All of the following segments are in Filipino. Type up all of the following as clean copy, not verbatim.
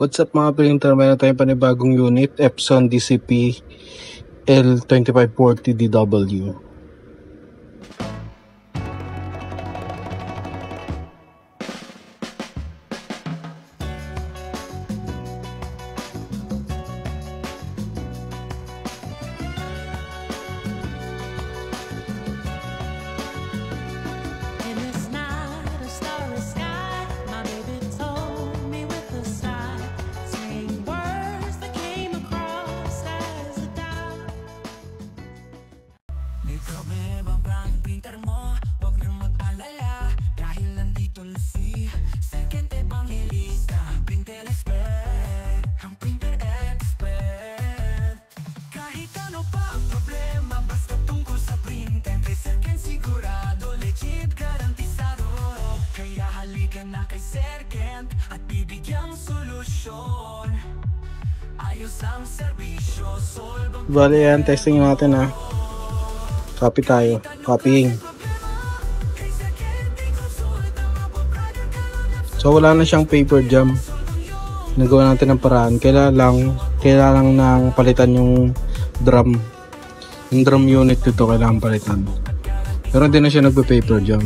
What's up mga printer, mayroon tayong panibagong unit, Epson DCP L2540DW. Na kay Serkent at bibigyang solusyon. Ayos ang serbisyo, solve. Bali yan, testing natin ha. Copy tayo, copying. So wala na siyang paper jam. Nagawa natin ng paraan. Kailangan nang palitan yung drum. Yung drum unit dito kailangan palitan. Pero hindi na siya nagpa-paper jam.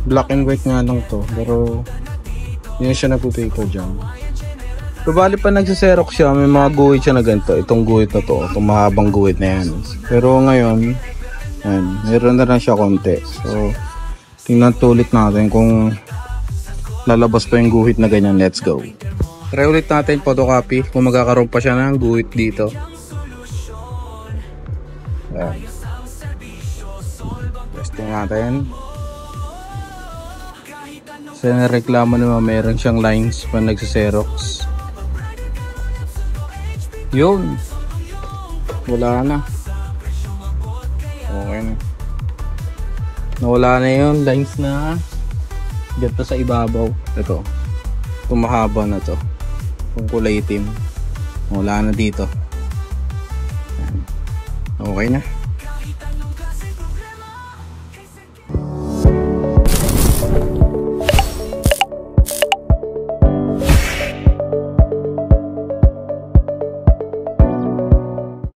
Black and white nga lang to, pero hindi na siya nagpo-paper jam. So bali pa nagsiserox siya, may mga guhit siya na ganito. Itong guhit na to, itong mahabang guhit na yan. Pero ngayon, yan, meron na lang siya konti. So tingnan ulit natin kung lalabas pa yung guhit na ganyan. Let's go. Try ulit natin photocopy kung magkakaroon pa siya ng guhit dito. Yan. Testing natin. Kasi nareklamo naman meron siyang lines pa nagsiserox. Yun. Wala na. Okay na. Nawala na yun. Lines na dito sa ibabaw. Ito. Tumahaba na to. Kung kulay itim. Wala na dito. Okay na.